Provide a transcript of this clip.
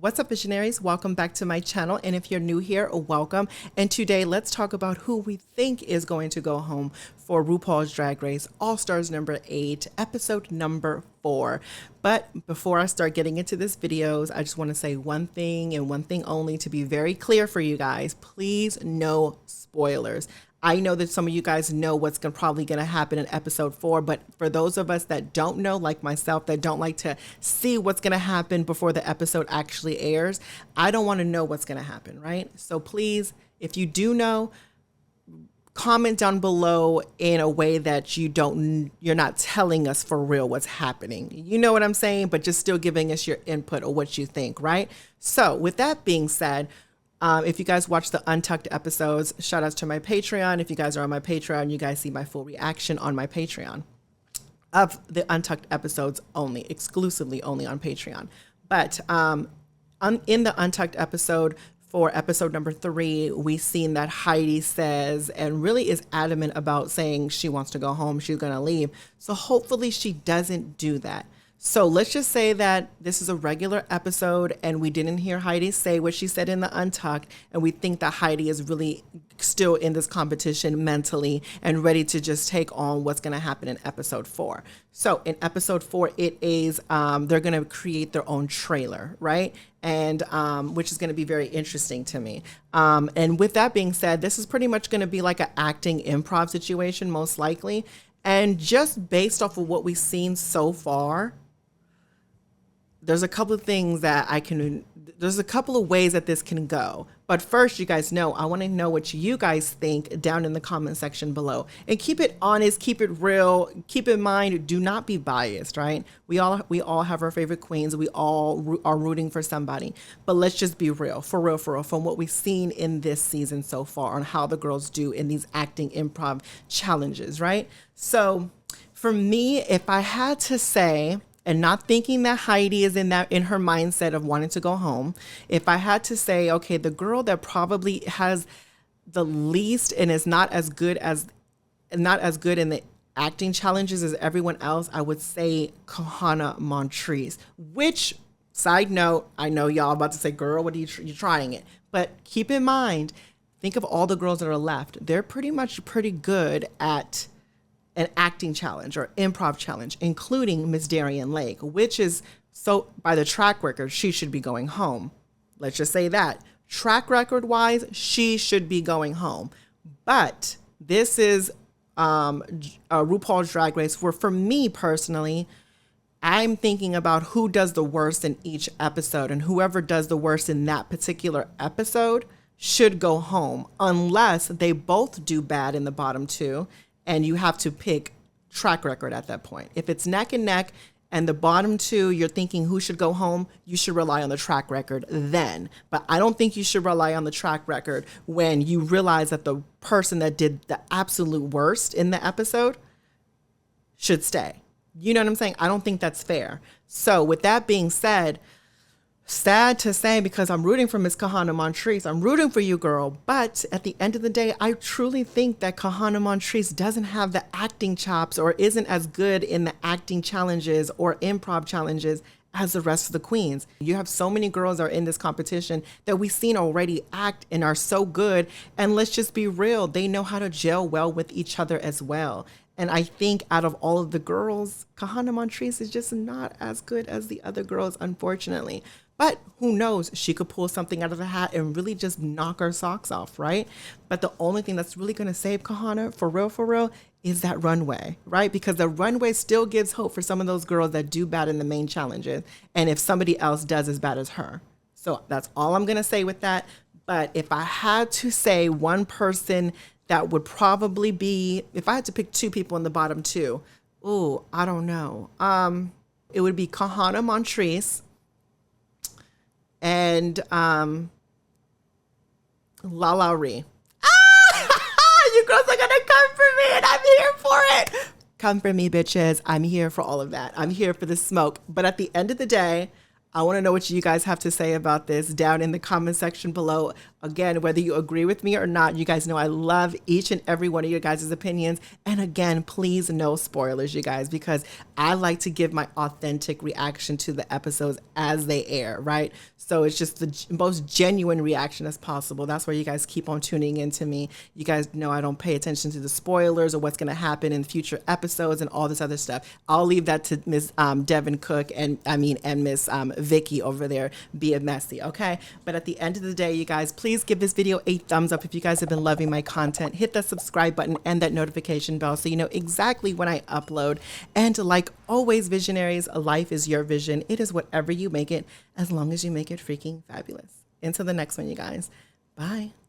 What's up, visionaries? Welcome back to my channel. And if you're new here, welcome. And today, let's talk about who we think is going to go home for RuPaul's Drag Race AllStars number 8, episode number 4. But before I start getting into this videos, I just want to say one thing and one thing only to be very clear for you guys. Please, no spoilers. I know that some of you guys know what's probably going to happen in episode 4, but for those of us that don't know, like myself, that don't like to see what's going to happen before the episode actually airs, I don't want to know what's going to happen, right? So please, if you do know, comment down below in a way that you're not telling us for real what's happening. You know what I'm saying? But just still giving us your input or what you think, right? So with that being said, if you guys watch the Untucked episodes, shout outs to my Patreon. If you guys are on my Patreon, you guys see my full reaction on my Patreon of the Untucked episodes only, exclusively only on Patreon. But in the Untucked episode, for episode number 3, we seen that Heidi says and really is adamant about saying she wants to go home, she's going to leave. So hopefully she doesn't do that. So let's just say that this is a regular episode and we didn't hear Heidi say what she said in the Untucked, and we think that Heidi is really still in this competition mentally and ready to just take on what's going to happen in episode 4. So in episode 4, it is they're going to create their own trailer, right? And which is going to be very interesting to me. And with that being said, this is pretty much going to be like an acting improv situation, most likely. And just based off of what we've seen so far, there's a couple of things that there's a couple of ways that this can go. But first, you guys know, I want to know what you guys think down in the comment section below. And keep it honest, keep it real, keep in mind, do not be biased, right? We all have our favorite queens. We all are rooting for somebody. But let's just be real, for real, from what we've seen in this season so far on how the girls do in these acting improv challenges, right? So for me, if I had to say, and not thinking that Heidi is in her mindset of wanting to go home, if I had to say, okay, the girl that probably has the least and is not as good in the acting challenges as everyone else, I would say Kahanna Montrese. Which, side note, I know y'all about to say, girl, what are you trying it? But keep in mind, think of all the girls that are left. They're pretty good at an acting challenge or improv challenge, including Miss Darian Lake, which is, so by the track record, she should be going home. Let's just say that. Track record wise, she should be going home. But this is RuPaul's Drag Race, where for me personally, I'm thinking about who does the worst in each episode, and whoever does the worst in that particular episode should go home, unless they both do bad in the bottom 2. And you have to pick track record at that point. If it's neck and neck and the bottom 2, you're thinking who should go home, you should rely on the track record then. But I don't think you should rely on the track record when you realize that the person that did the absolute worst in the episode should stay. You know what I'm saying? I don't think that's fair. So with that being said, sad to say, because I'm rooting for Miss Kahanna Montrese. I'm rooting for you, girl. But at the end of the day, I truly think that Kahanna Montrese doesn't have the acting chops or isn't as good in the acting challenges or improv challenges as the rest of the queens. You have so many girls that are in this competition that we've seen already act and are so good. And let's just be real. They know how to gel well with each other as well. And I think out of all of the girls, Kahanna Montrese is just not as good as the other girls, unfortunately. But who knows? She could pull something out of the hat and really just knock her socks off, right? But the only thing that's really going to save Kahanna, for real, is that runway, right? Because the runway still gives hope for some of those girls that do bad in the main challenges. And if somebody else does as bad as her. So that's all I'm going to say with that. But if I had to say one person that would probably be, if I had to pick 2 people in the bottom 2, I don't know. It would be Kahanna Montrese and Valery. You girls are gonna come for me, and I'm here for it. Come for me, bitches. I'm here for all of that. I'm here for the smoke. But at the end of the day, I want to know what you guys have to say about this down in the comment section below. Again, whether you agree with me or not, you guys know I love each and every one of your guys' opinions. And again, please no spoilers, you guys, because I like to give my authentic reaction to the episodes as they air, right? So it's just the most genuine reaction as possible. That's why you guys keep on tuning into me. You guys know I don't pay attention to the spoilers or what's going to happen in future episodes and all this other stuff. I'll leave that to Miss Devin Cook and Miss Vicky over there being messy, okay? But at the end of the day, you guys, please give this video a thumbs up if you guys have been loving my content. Hit that subscribe button and that notification bell so you know exactly when I upload. And like always, visionaries, life is your vision. It is whatever you make it, as long as you make it freaking fabulous. Until the next one, you guys. Bye.